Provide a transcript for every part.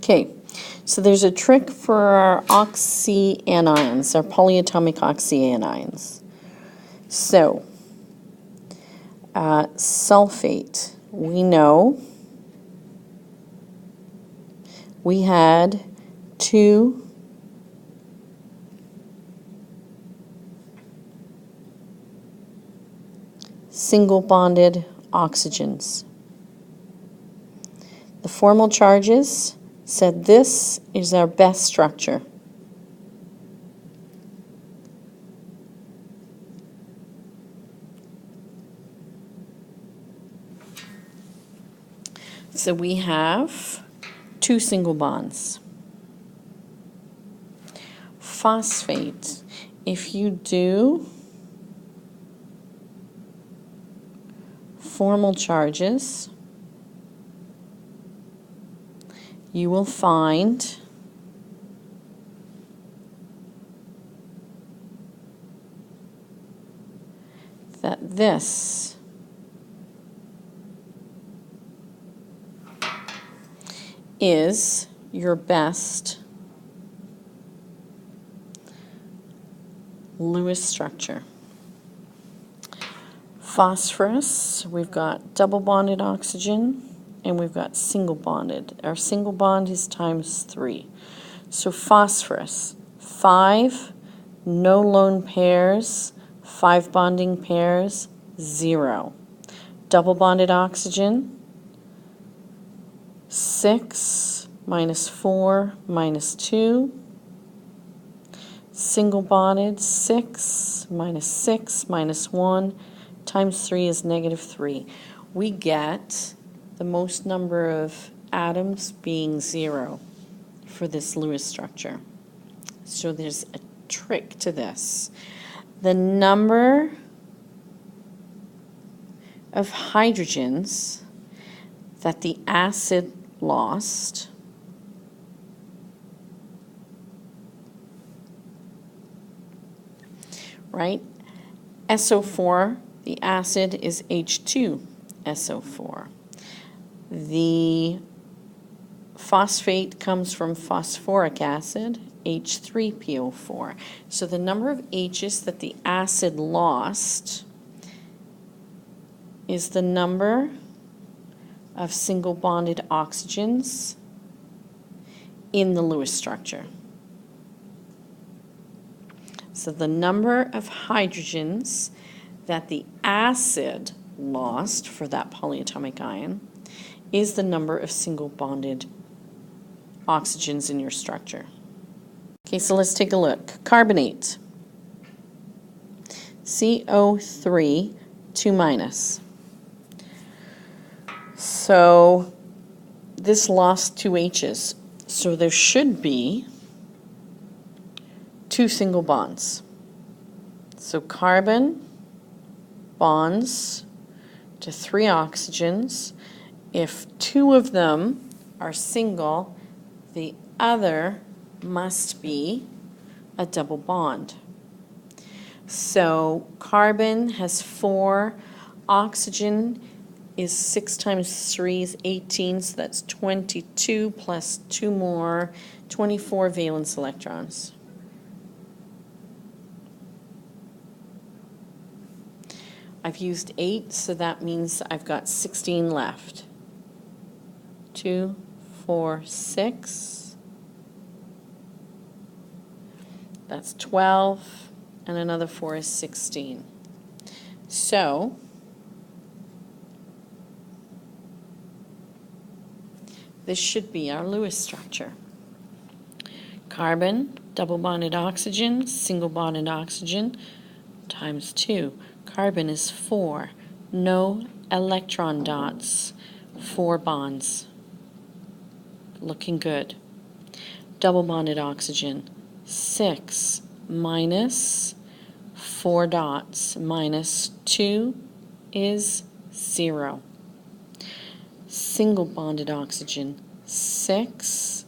Okay, so there's a trick for our oxyanions, our polyatomic oxyanions. So, sulfate, we know we had 2 single bonded oxygens. The formal charges said this is our best structure. So we have 2 single bonds. Phosphate, if you do formal charges, you will find that this is your best Lewis structure. Phosphorus, we've got double bonded oxygen and we've got single bonded. Our single bond is ×3. So phosphorus, 5, no lone pairs, 5 bonding pairs, 0. Double bonded oxygen, 6 minus 4 minus 2. Single bonded, 6 minus 6 minus 1 times 3 is -3. We get the most number of atoms being 0 for this Lewis structure. So there's a trick to this. The number of hydrogens that the acid lost right? SO4, the acid is H2SO4. The phosphate comes from phosphoric acid, H3PO4. So the number of H's that the acid lost is the number of single bonded oxygens in the Lewis structure. So the number of hydrogens that the acid lost for that polyatomic ion is the number of single bonded oxygens in your structure. Okay, so let's take a look. Carbonate. CO3, 2-. So this lost 2 H's. So there should be 2 single bonds. So carbon bonds to 3 oxygens. If 2 of them are single, the other must be a double bond. So carbon has 4, oxygen is 6 times 3 is 18, so that's 22 plus 2 more, 24 valence electrons. I've used 8, so that means I've got 16 left. 2, 4, 6. That's 12, and another 4 is 16. So this should be our Lewis structure. Carbon, double bonded oxygen, single bonded oxygen, times 2. Carbon is 4. No electron dots. 4 bonds. Looking good. Double bonded oxygen. 6 minus 4 dots minus 2 is 0. Single bonded oxygen. 6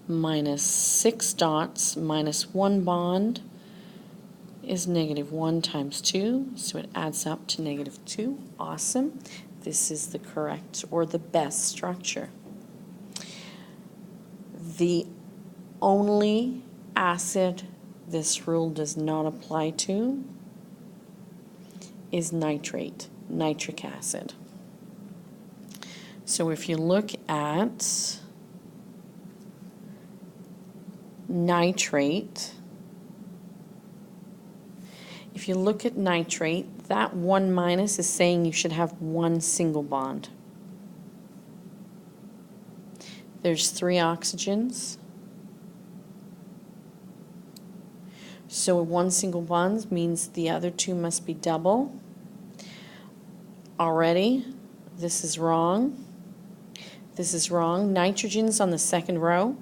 minus 6 dots minus 1 bond is -1 times 2, so it adds up to -2. Awesome. This is the correct or the best structure. The only acid this rule does not apply to is nitrate, nitric acid. So if you look at nitrate, that 1 minus is saying you should have one single bond. There's 3 oxygens. So 1 single bond means the other 2 must be double. Already, this is wrong. This is wrong. Nitrogen's on the second row.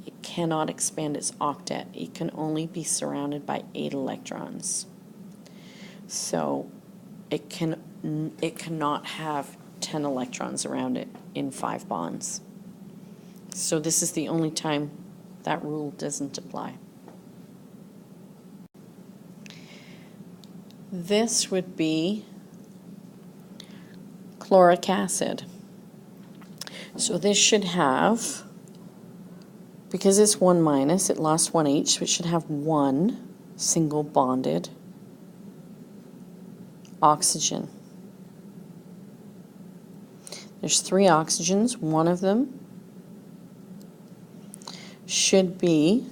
It cannot expand its octet. It can only be surrounded by 8 electrons. So it cannot have 10 electrons around it in 5 bonds. So this is the only time that rule doesn't apply. This would be chloric acid. So this should have, because it's 1 minus, it lost 1 H, so it should have 1 single bonded oxygen. There's 3 oxygens. One of them should be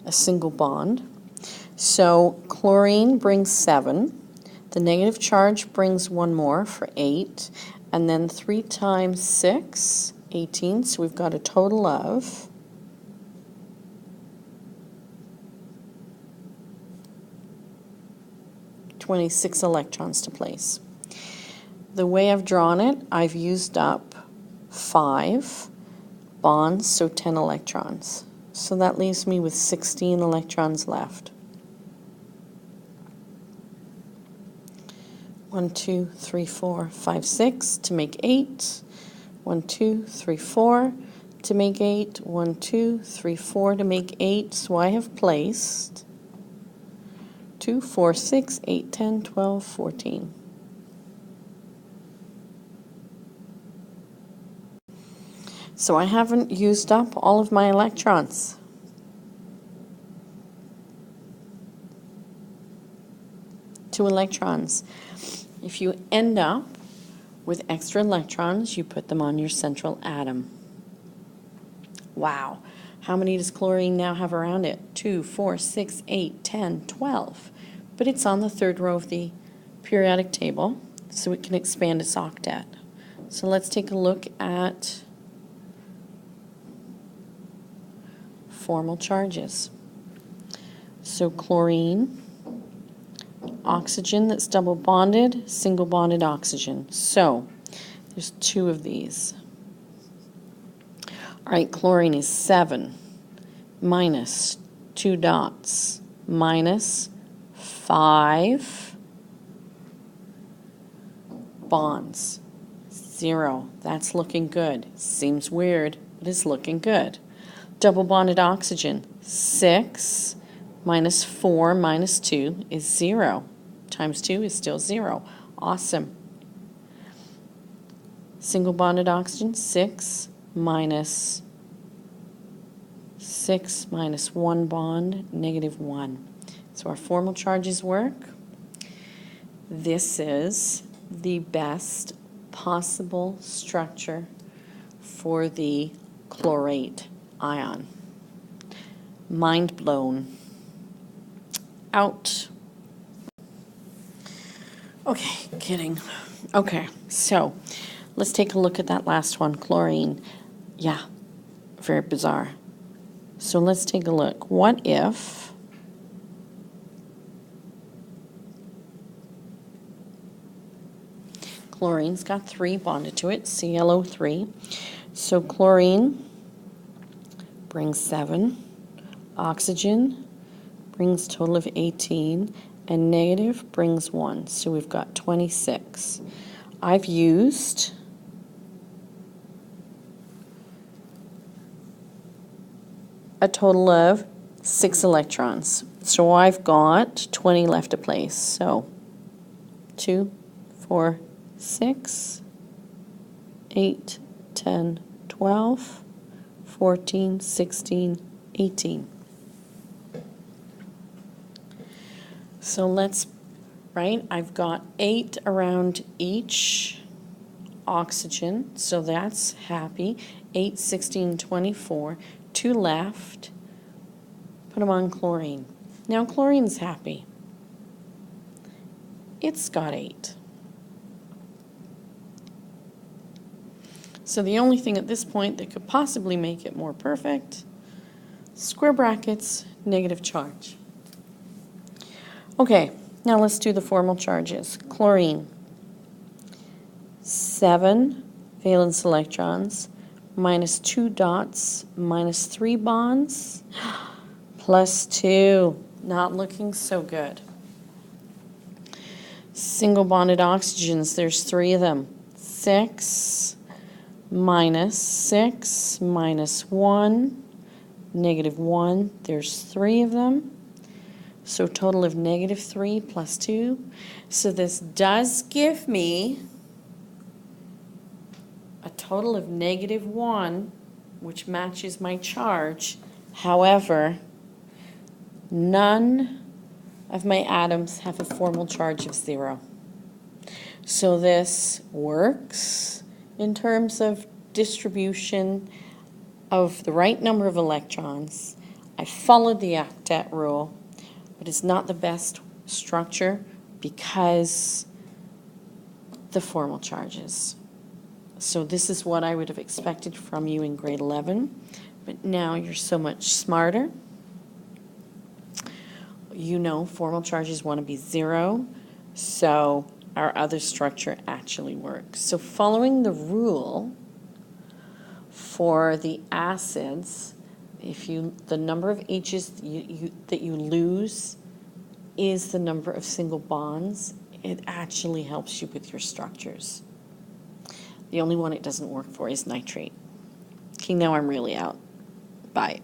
a single bond. So chlorine brings 7. The negative charge brings 1 more for 8. And then 3 times 6, 18. So we've got a total of 26 electrons to place. The way I've drawn it, I've used up 5 bonds, so 10 electrons. So that leaves me with 16 electrons left. 1, 2, 3, 4, 5, 6 to make 8. 1, 2, 3, 4 to make 8. 1, 2, 3, 4 to make 8. So I have placed 2, 4, 6, 8, 10, 12, 14. So I haven't used up all of my electrons. Two electrons. If you end up with extra electrons, you put them on your central atom. Wow. How many does chlorine now have around it? 2, 4, 6, 8, 10, 12. But it's on the 3rd row of the periodic table, so it can expand its octet. So let's take a look at formal charges. So chlorine, oxygen that's double bonded, single bonded oxygen. So there's 2 of these. All right, chlorine is 7 minus 2 dots minus 5 bonds. 0. That's looking good. Seems weird, but it's looking good. Double bonded oxygen. 6 minus 4 minus 2 is 0. Times 2 is still 0. Awesome. Single bonded oxygen. 6 minus 1 bond, -1. So our formal charges work. This is the best possible structure for the chlorate ion. Mind blown. Out. Okay, kidding. Okay, so let's take a look at that last one, chlorine. Yeah, very bizarre. So let's take a look. What if chlorine's got 3 bonded to it, ClO3. So chlorine brings 7, oxygen brings a total of 18, and negative brings 1. So we've got 26. I've used a total of 6 electrons. So I've got 20 left to place. So 2, 4, 6, 8, 10, 12, 14, 16, 18. So let's, right, I've got 8 around each oxygen, so that's happy. 8, 16, 24. 2 left. Put them on chlorine. Now chlorine's happy. It's got 8. So the only thing at this point that could possibly make it more perfect, square brackets, negative charge. Okay, now let's do the formal charges. Chlorine, 7 valence electrons, minus 2 dots, minus 3 bonds, plus 2. Not looking so good. Single bonded oxygens, there's 3 of them. 6, minus 6, minus 1, negative 1. There's 3 of them. So total of negative 3 plus 2. So this does give me a total of negative 1, which matches my charge. However, none of my atoms have a formal charge of 0. So this works in terms of distribution of the right number of electrons. I followed the octet rule, but it's not the best structure because the formal charges. So this is what I would have expected from you in grade 11, but now you're so much smarter. You know formal charges want to be 0, so our other structure actually works. So following the rule for the acids, if the number of H's that you lose is the number of single bonds, it actually helps you with your structures. The only one it doesn't work for is nitrate. Okay, now I'm really out. Bye.